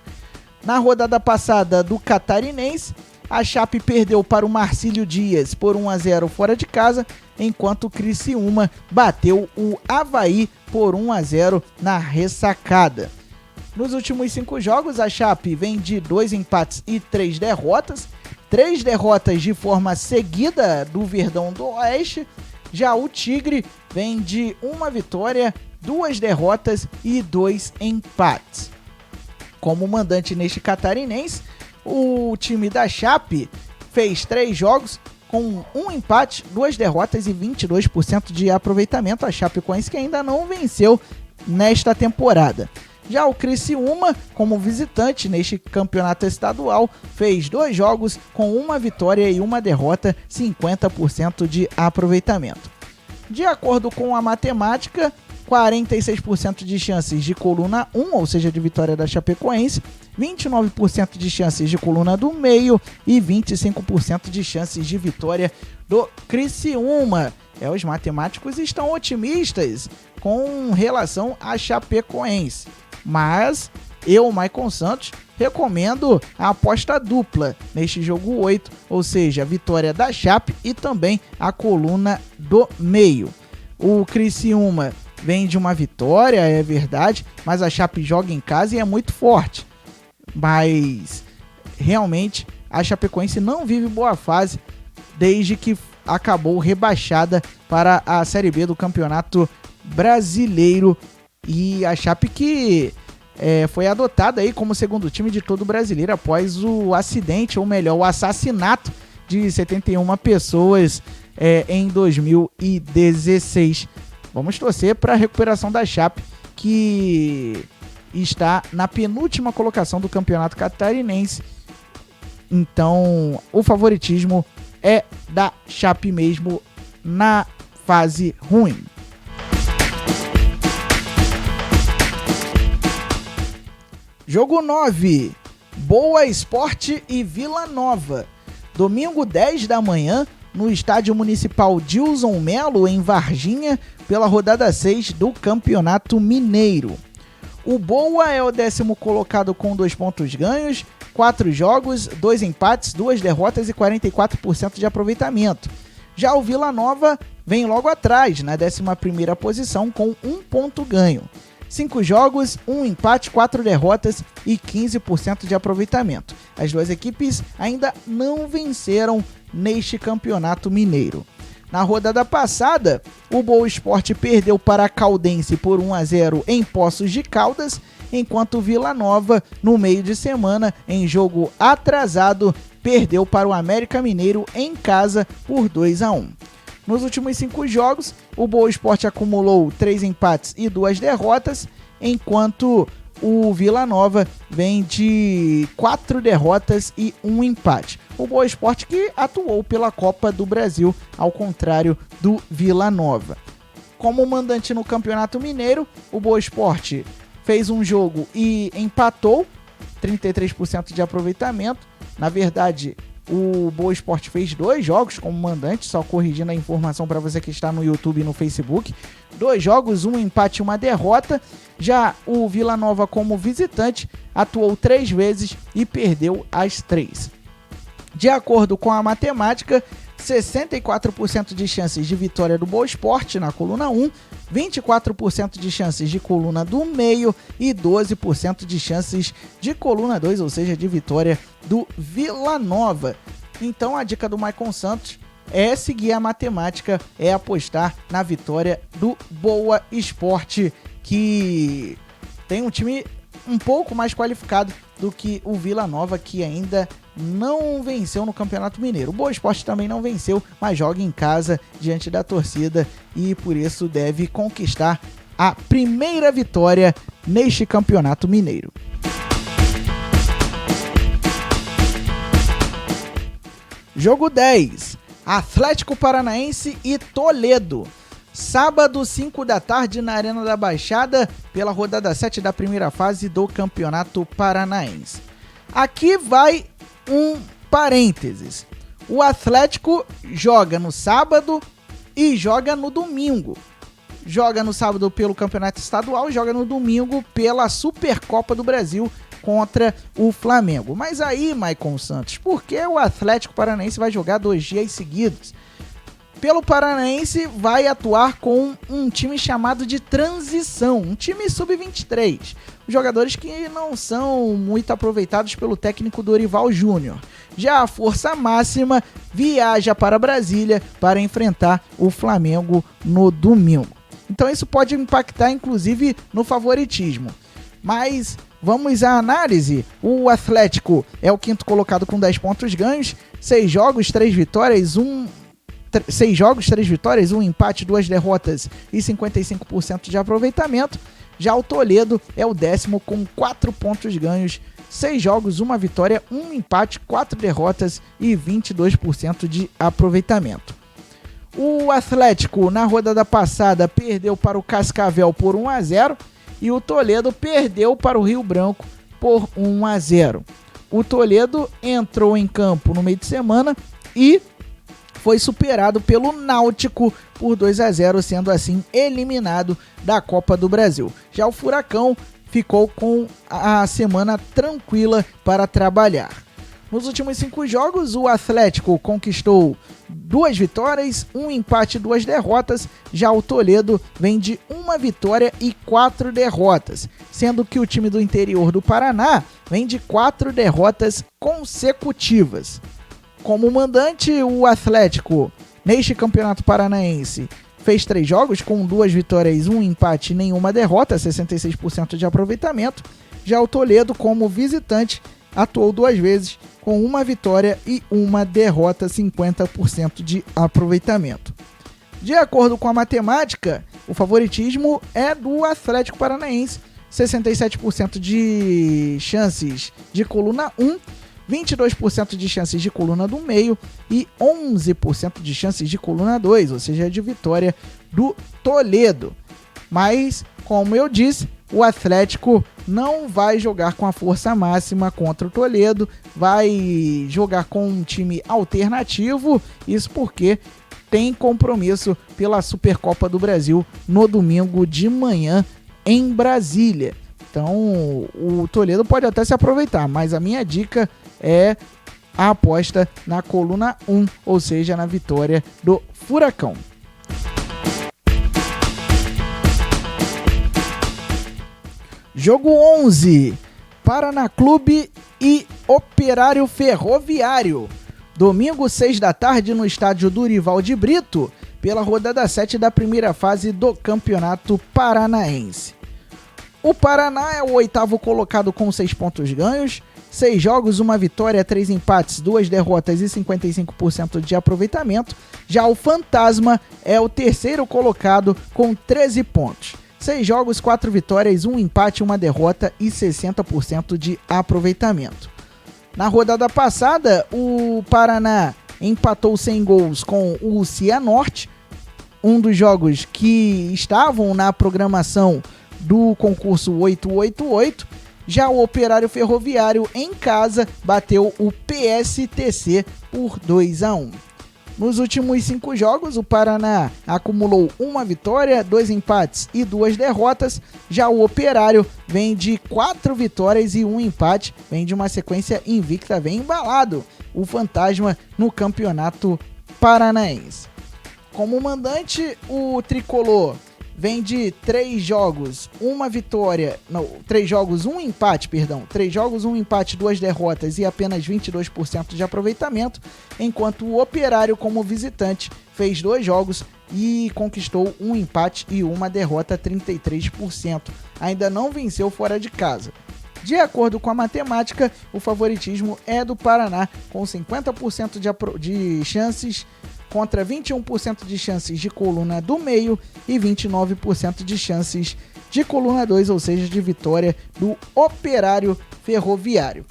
Na rodada passada do Catarinense, a Chape perdeu para o Marcílio Dias por 1-0 fora de casa, enquanto o Criciúma bateu o Avaí por 1-0 na ressacada. Nos últimos 5 jogos, a Chape vem de 2 empates e 3 derrotas. 3 derrotas de forma seguida do Verdão do Oeste. Já o Tigre vem de 1 vitória, 2 derrotas e 2 empates. Como mandante neste Catarinense, o time da Chape fez 3 jogos com 1 empate, 2 derrotas e 22% de aproveitamento. A Chapecoense que ainda não venceu nesta temporada. Já o Criciúma, como visitante neste campeonato estadual, fez 2 jogos com 1 vitória e 1 derrota, 50% de aproveitamento. De acordo com a matemática, 46% de chances de coluna 1, ou seja, de vitória da Chapecoense, 29% de chances de coluna do meio e 25% de chances de vitória do Criciúma. Os matemáticos estão otimistas com relação à Chapecoense, mas eu, Maicon Santos, recomendo a aposta dupla neste jogo 8, ou seja, a vitória da Chape e também a coluna do meio. O Criciúma vem de uma vitória, é verdade, mas a Chape joga em casa e é muito forte. Mas realmente a Chapecoense não vive boa fase desde que acabou rebaixada para a Série B do Campeonato Brasileiro. E a Chape que foi adotada aí como segundo time de todo o brasileiro após o acidente, ou melhor, o assassinato de 71 pessoas em 2016. Vamos torcer para a recuperação da Chape, que está na penúltima colocação do Campeonato Catarinense. Então, o favoritismo é da Chape mesmo na fase ruim. Jogo 9, Boa Esporte e Vila Nova. Domingo 10 da manhã, no Estádio Municipal Dilson Melo, em Varginha, pela rodada 6 do Campeonato Mineiro. O Boa é o 10º colocado com 2 pontos ganhos, 4 jogos, 2 empates, 2 derrotas e 44% de aproveitamento. Já o Vila Nova vem logo atrás, na 11ª posição, com 1 ponto ganho. 5 jogos, 1 empate, 4 derrotas e 15% de aproveitamento. As duas equipes ainda não venceram neste Campeonato Mineiro. Na rodada passada, o Boa Esporte perdeu para a Caldense por 1-0 em Poços de Caldas, enquanto o Vila Nova, no meio de semana, em jogo atrasado, perdeu para o América Mineiro em casa por 2-1. Nos últimos 5 jogos, o Boa Esporte acumulou 3 empates e 2 derrotas, enquanto o Vila Nova vem de 4 derrotas e 1 empate. O Boa Esporte que atuou pela Copa do Brasil, ao contrário do Vila Nova. Como mandante no Campeonato Mineiro, o Boa Esporte fez um jogo e empatou, 33% de aproveitamento. Na verdade, o Boa Esporte fez 2 jogos como mandante, só corrigindo a informação para você que está no YouTube e no Facebook. 2 jogos, um empate e uma derrota. Já o Vila Nova, como visitante, atuou 3 vezes e perdeu as 3. De acordo com a matemática, 64% de chances de vitória do Boa Esporte na coluna 1, 24% de chances de coluna do meio e 12% de chances de coluna 2, ou seja, de vitória do Vila Nova. Então a dica do Maicon Santos é seguir a matemática, é apostar na vitória do Boa Esporte, que tem um time um pouco mais qualificado do que o Vila Nova, que ainda não venceu no Campeonato Mineiro. O Boa Esporte também não venceu, mas joga em casa diante da torcida e por isso deve conquistar a primeira vitória neste Campeonato Mineiro. Jogo 10, Atlético Paranaense e Toledo. Sábado, 5 da tarde, na Arena da Baixada, pela rodada 7 da primeira fase do Campeonato Paranaense. Aqui vai um parênteses. O Atlético joga no sábado e joga no domingo. Joga no sábado pelo Campeonato Estadual, joga no domingo pela Supercopa do Brasil contra o Flamengo. Mas aí, Maicon Santos, por que o Atlético Paranaense vai jogar 2 dias seguidos? Pelo Paranaense vai atuar com um time chamado de transição, um time sub-23. Jogadores que não são muito aproveitados pelo técnico Dorival Júnior. Já a força máxima viaja para Brasília para enfrentar o Flamengo no domingo. Então isso pode impactar inclusive no favoritismo. Mas vamos à análise. O Atlético é o 5º colocado com 10 pontos ganhos, 6 jogos, 3 vitórias, 6 jogos, 3 vitórias, 1 empate, 2 derrotas e 55% de aproveitamento. Já o Toledo é o 10º com 4 pontos ganhos, 6 jogos, 1 vitória, 1 empate, 4 derrotas e 22% de aproveitamento. O Atlético, na rodada passada, perdeu para o Cascavel por 1-0 e o Toledo perdeu para o Rio Branco por 1-0. O Toledo entrou em campo no meio de semana e foi superado pelo Náutico por 2-0, sendo assim eliminado da Copa do Brasil. Já o Furacão ficou com a semana tranquila para trabalhar. Nos últimos 5 jogos, o Atlético conquistou 2 vitórias, 1 empate e 2 derrotas. Já o Toledo vem de 1 vitória e 4 derrotas, sendo que o time do interior do Paraná vem de 4 derrotas consecutivas. Como mandante, o Atlético, neste Campeonato Paranaense, fez 3 jogos com 2 vitórias, 1 empate e nenhuma derrota, 66% de aproveitamento. Já o Toledo, como visitante, atuou 2 vezes com 1 vitória e 1 derrota, 50% de aproveitamento. De acordo com a matemática, o favoritismo é do Atlético Paranaense, 67% de chances de coluna 1, 22% de chances de coluna do meio e 11% de chances de coluna 2, ou seja, de vitória do Toledo. Mas, como eu disse, o Atlético não vai jogar com a força máxima contra o Toledo, vai jogar com um time alternativo, isso porque tem compromisso pela Supercopa do Brasil no domingo de manhã em Brasília. Então o Toledo pode até se aproveitar, mas a minha dica é a aposta na coluna 1, ou seja, na vitória do Furacão. Jogo 11, Paraná Clube e Operário Ferroviário. Domingo, 6 da tarde, no estádio Durival de Brito, pela rodada 7 da primeira fase do Campeonato Paranaense. O Paraná é o 8º colocado com 6 pontos ganhos, 6 jogos, 1 vitória, 3 empates, 2 derrotas e 55% de aproveitamento. Já o Fantasma é o 3º colocado com 13 pontos. 6 jogos, 4 vitórias, 1 empate, 1 derrota e 60% de aproveitamento. Na rodada passada, o Paraná empatou sem gols com o Cianorte. Um dos jogos que estavam na programação do concurso 888. Já o Operário Ferroviário em casa bateu o PSTC por 2-1. Nos últimos 5 jogos, o Paraná acumulou 1 vitória, 2 empates e 2 derrotas. Já o Operário vem de 4 vitórias e 1 empate, vem de uma sequência invicta, vem embalado o Fantasma no Campeonato Paranaense. Como mandante, o Tricolor vem de 3 jogos, 1 vitória, não, 3 jogos, 1 empate, perdão, 3 jogos, 1 empate, 2 derrotas e apenas 22% de aproveitamento, enquanto o Operário, como visitante, fez 2 jogos e conquistou 1 empate e 1 derrota, 33%. Ainda não venceu fora de casa. De acordo com a matemática, o favoritismo é do Paraná, com 50% de chances contra 21% de chances de coluna do meio e 29% de chances de coluna 2, ou seja, de vitória do Operário Ferroviário.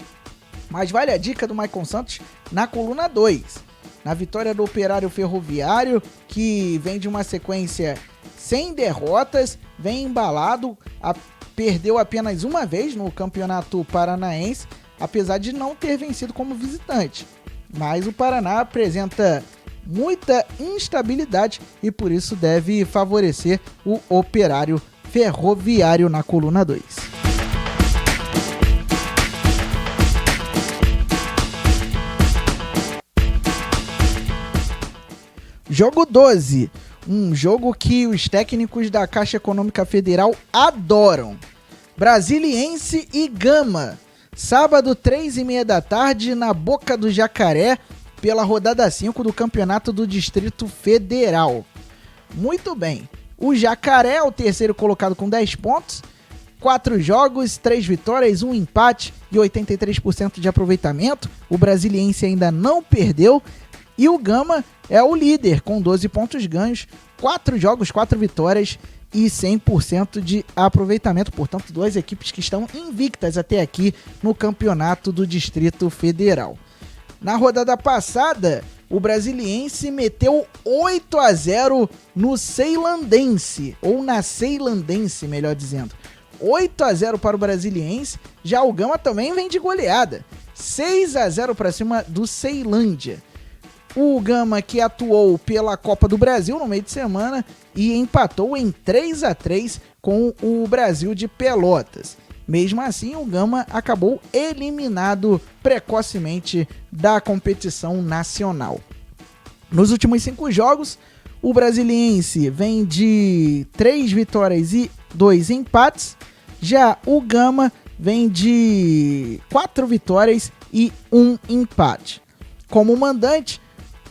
Mas vale a dica do Maicon Santos na coluna 2. Na vitória do Operário Ferroviário, que vem de uma sequência sem derrotas, vem embalado, perdeu apenas uma vez no Campeonato Paranaense, apesar de não ter vencido como visitante. Mas o Paraná apresenta muita instabilidade e por isso deve favorecer o Operário Ferroviário na coluna 2. Jogo 12, um jogo que os técnicos da Caixa Econômica Federal adoram. Brasiliense e Gama, sábado 3h30 da tarde na Boca do Jacaré, pela rodada 5 do Campeonato do Distrito Federal. Muito bem, o Jacaré é o terceiro colocado com 10 pontos, 4 jogos, 3 vitórias, 1 empate e 83% de aproveitamento. O Brasiliense ainda não perdeu e o Gama é o líder com 12 pontos ganhos, 4 jogos, 4 vitórias e 100% de aproveitamento. Portanto, 2 equipes que estão invictas até aqui no Campeonato do Distrito Federal. Na rodada passada, o Brasiliense meteu 8-0 no Ceilandense, ou na Ceilandense, melhor dizendo. 8-0 para o Brasiliense, já o Gama também vem de goleada. 6-0 para cima do Ceilândia. O Gama que atuou pela Copa do Brasil no meio de semana e empatou em 3-3 com o Brasil de Pelotas. Mesmo assim, o Gama acabou eliminado precocemente da competição nacional. Nos últimos 5 jogos, o Brasiliense vem de 3 vitórias e 2 empates. Já o Gama vem de 4 vitórias e 1 empate. Como mandante,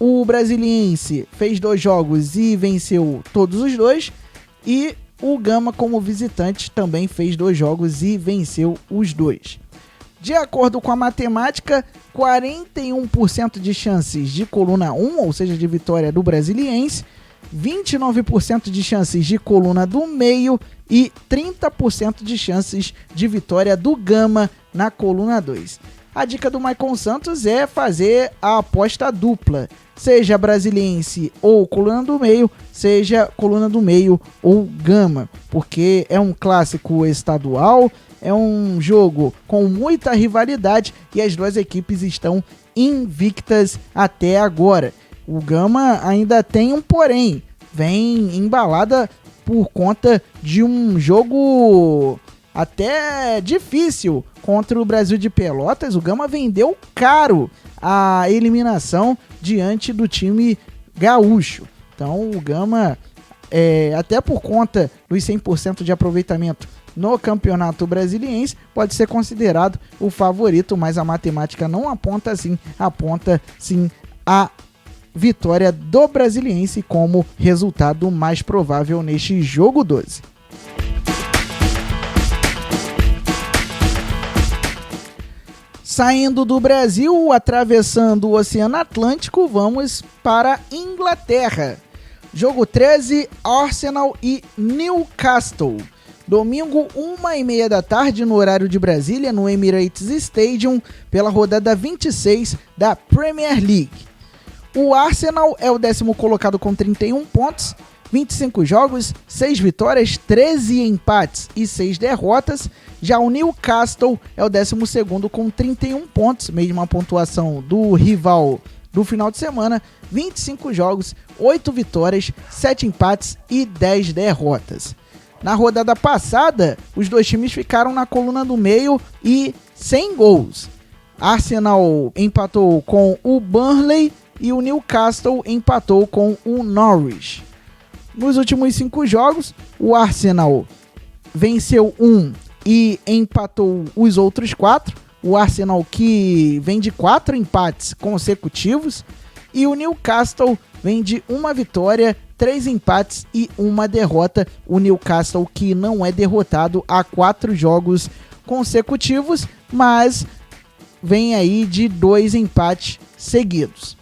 o Brasiliense fez 2 jogos e venceu todos os 2. E o Gama, como visitante, também fez 2 jogos e venceu os 2. De acordo com a matemática, 41% de chances de coluna 1, ou seja, de vitória do Brasiliense, 29% de chances de coluna do meio e 30% de chances de vitória do Gama na coluna 2. A dica do Maicon Santos é fazer a aposta dupla, seja Brasiliense ou coluna do meio, seja coluna do meio ou Gama, porque é um clássico estadual, é um jogo com muita rivalidade e as 2 equipes estão invictas até agora. O Gama ainda tem um porém, vem embalada por conta de um jogo até difícil contra o Brasil de Pelotas. O Gama vendeu caro a eliminação diante do time gaúcho. Então o Gama, até por conta dos 100% de aproveitamento no Campeonato Brasiliense, pode ser considerado o favorito, mas a matemática não aponta assim, aponta sim a vitória do Brasiliense como resultado mais provável neste jogo 12. Saindo do Brasil, atravessando o Oceano Atlântico, vamos para Inglaterra. Jogo 13, Arsenal e Newcastle. Domingo, 1h30 da tarde, no horário de Brasília, no Emirates Stadium, pela rodada 26 da Premier League. O Arsenal é o 10º colocado com 31 pontos, 25 jogos, 6 vitórias, 13 empates e 6 derrotas. Já o Newcastle é o 12º com 31 pontos, mesma pontuação do rival do final de semana. 25 jogos, 8 vitórias, 7 empates e 10 derrotas. Na rodada passada, os dois times ficaram na coluna do meio e sem gols. Arsenal empatou com o Burnley e o Newcastle empatou com o Norwich. Nos últimos 5 jogos, o Arsenal venceu 1 e empatou os outros 4. O Arsenal que vem de 4 empates consecutivos. E o Newcastle vem de 1 vitória, 3 empates e 1 derrota. O Newcastle que não é derrotado há 4 jogos consecutivos, mas vem aí de 2 empates seguidos.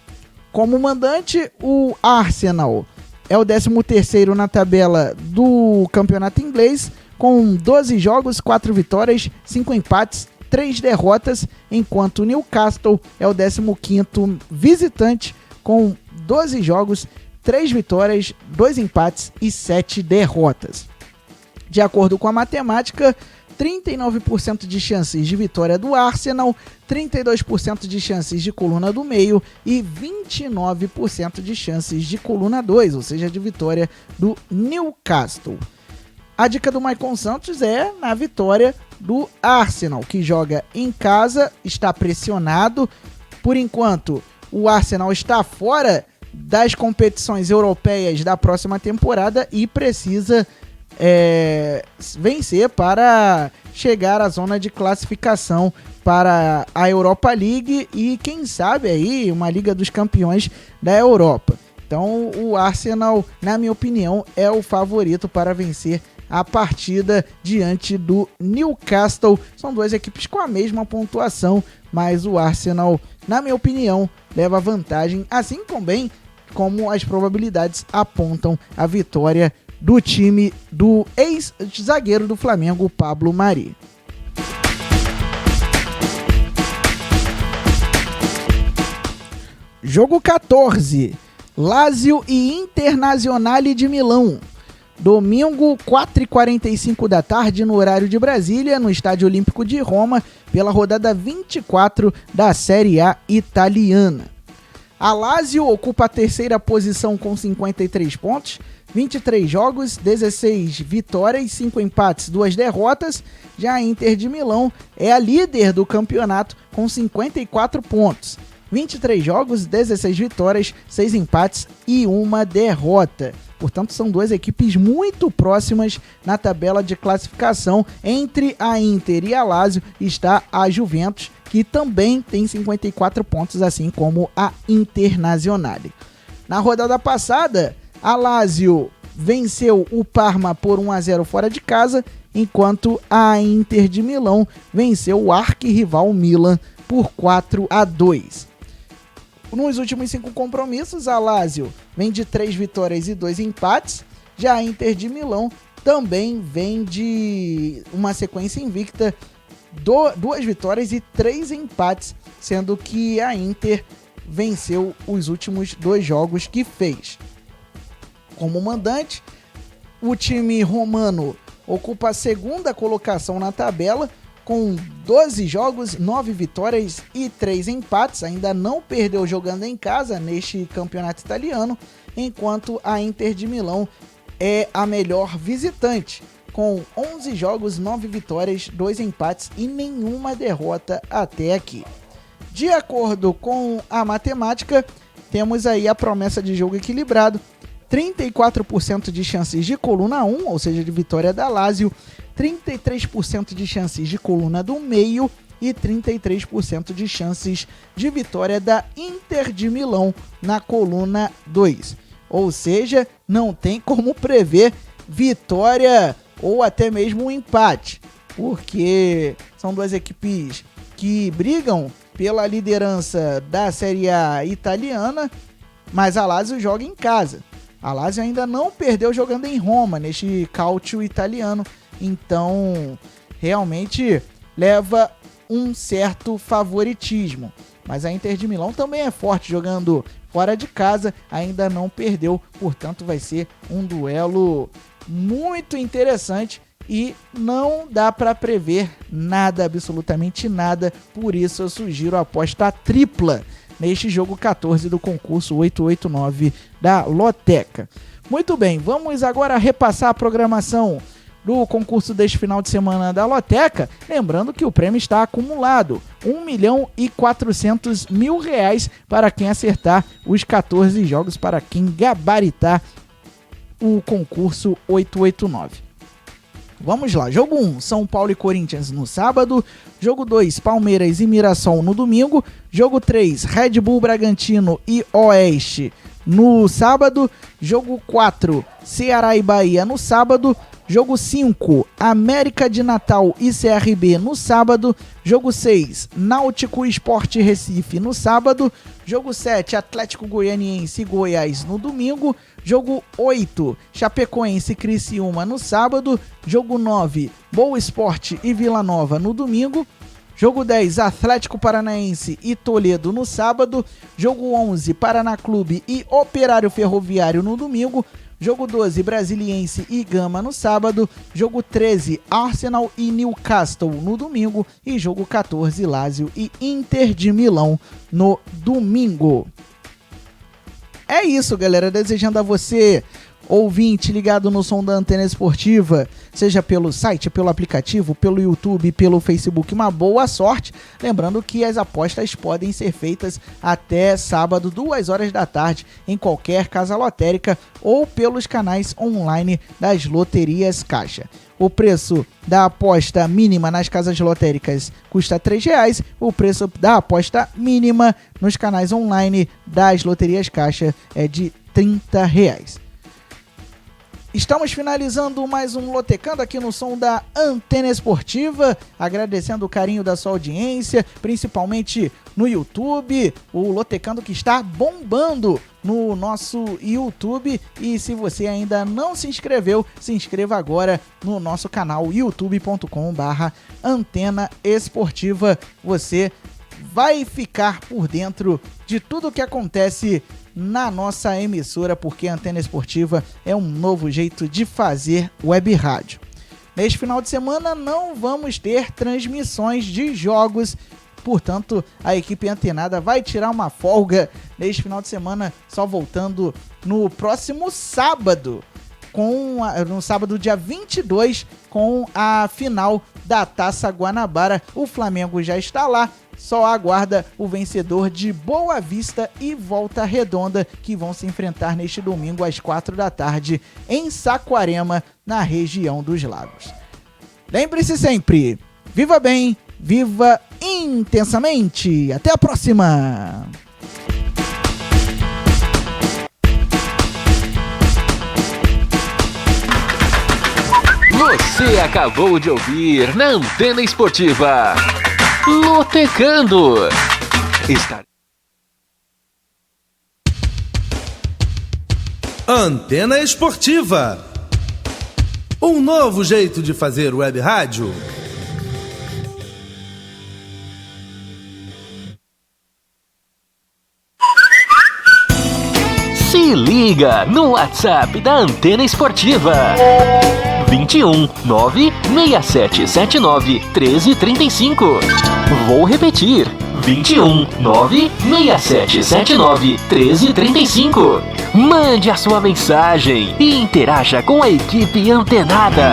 Como mandante, o Arsenal é o 13º na tabela do campeonato inglês, com 12 jogos, 4 vitórias, 5 empates, 3 derrotas, enquanto o Newcastle é o 15º visitante, com 12 jogos, 3 vitórias, 2 empates e 7 derrotas. De acordo com a matemática, 39% de chances de vitória do Arsenal, 32% de chances de coluna do meio e 29% de chances de coluna 2, ou seja, de vitória do Newcastle. A dica do Maicon Santos é na vitória do Arsenal, que joga em casa, está pressionado. Por enquanto, o Arsenal está fora das competições europeias da próxima temporada e precisa vencer para chegar à zona de classificação para a Europa League e quem sabe aí uma Liga dos Campeões da Europa. Então o Arsenal, na minha opinião, é o favorito para vencer a partida diante do Newcastle. São duas equipes com a mesma pontuação, mas o Arsenal, na minha opinião, leva vantagem, assim também como as probabilidades apontam a vitória do time do ex-zagueiro do Flamengo, Pablo Mari. Jogo 14, Lazio e Internazionale de Milão. Domingo, 4h45 da tarde, no horário de Brasília, no Estádio Olímpico de Roma, pela rodada 24 da Série A italiana. A Lazio ocupa a 3ª posição com 53 pontos, 23 jogos, 16 vitórias, 5 empates, 2 derrotas. Já a Inter de Milão é a líder do campeonato com 54 pontos, 23 jogos, 16 vitórias, 6 empates e 1 derrota. Portanto, são duas equipes muito próximas na tabela de classificação. Entre a Inter e a Lazio está a Juventus, que também tem 54 pontos, assim como a Internazionale. Na rodada passada, a Lazio venceu o Parma por 1-0 fora de casa, enquanto a Inter de Milão venceu o arquirrival Milan por 4-2. Nos últimos 5 compromissos, a Lazio vem de 3 vitórias e 2 empates. Já a Inter de Milão também vem de uma sequência invicta, 2 vitórias e 3 empates, sendo que a Inter venceu os últimos 2 jogos que fez. Como mandante, o time romano ocupa a 2ª colocação na tabela, com 12 jogos, 9 vitórias e 3 empates, ainda não perdeu jogando em casa neste campeonato italiano, enquanto a Inter de Milão é a melhor visitante, com 11 jogos, 9 vitórias, 2 empates e nenhuma derrota até aqui. De acordo com a matemática, temos aí a promessa de jogo equilibrado, 34% de chances de coluna 1, ou seja, de vitória da Lazio, 33% de chances de coluna do meio e 33% de chances de vitória da Inter de Milão na coluna 2. Ou seja, não tem como prever vitória ou até mesmo um empate, porque são duas equipes que brigam pela liderança da Série A italiana, mas a Lazio joga em casa. A Lazio ainda não perdeu jogando em Roma, neste Calcio italiano, então realmente leva um certo favoritismo. Mas a Inter de Milão também é forte jogando fora de casa, ainda não perdeu, portanto vai ser um duelo muito interessante e não dá para prever nada, absolutamente nada, por isso eu sugiro a aposta tripla neste jogo 14 do concurso 889 da Loteca. Muito bem, vamos agora repassar a programação do concurso deste final de semana da Loteca, lembrando que o prêmio está acumulado, R$1.400.000 para quem acertar os 14 jogos, para quem gabaritar o concurso 889. Vamos lá, jogo 1, São Paulo e Corinthians no sábado, jogo 2, Palmeiras e Mirassol no domingo, jogo 3, Red Bull Bragantino e Oeste no sábado, jogo 4, Ceará e Bahia no sábado, jogo 5, América de Natal e CRB no sábado. Jogo 6, Náutico Sport Recife no sábado. Jogo 7, Atlético Goianiense e Goiás no domingo. Jogo 8, Chapecoense e Criciúma no sábado. Jogo 9, Boa Esporte e Vila Nova no domingo. Jogo 10, Atlético Paranaense e Toledo no sábado. Jogo 11, Paraná Clube e Operário Ferroviário no domingo. Jogo 12, Brasiliense e Gama no sábado. Jogo 13, Arsenal e Newcastle no domingo. E jogo 14, Lazio e Inter de Milão no domingo. É isso, galera. Desejando a você, ouvinte ligado no som da Antena Esportiva, seja pelo site, pelo aplicativo, pelo YouTube, pelo Facebook, uma boa sorte. Lembrando que as apostas podem ser feitas até sábado, 2 horas da tarde, em qualquer casa lotérica ou pelos canais online das loterias Caixa. O preço da aposta mínima nas casas lotéricas custa R$3. O preço da aposta mínima nos canais online das loterias Caixa é de R$30. Estamos finalizando mais um Lotecando aqui no som da Antena Esportiva, agradecendo o carinho da sua audiência, principalmente no YouTube, o Lotecando que está bombando no nosso YouTube. E se você ainda não se inscreveu, se inscreva agora no nosso canal youtube.com/Antena Esportiva. Você vai ficar por dentro de tudo o que acontece na nossa emissora, porque a Antena Esportiva é um novo jeito de fazer web rádio. Neste final de semana não vamos ter transmissões de jogos, portanto a equipe antenada vai tirar uma folga neste final de semana, só voltando no próximo sábado, no sábado dia 22, com a final da Taça Guanabara. O Flamengo já está lá, só aguarda o vencedor de Boa Vista e Volta Redonda, que vão se enfrentar neste domingo às 4 da tarde em Saquarema, na região dos Lagos. Lembre-se sempre, viva bem, viva intensamente. Até a próxima! Você acabou de ouvir na Antena Esportiva Lotecando. Antena Esportiva, um novo jeito de fazer web rádio. Se liga no WhatsApp da Antena Esportiva. 21 96779 1335. Vou repetir. 21 96779 1335. Mande a sua mensagem e interaja com a equipe antenada.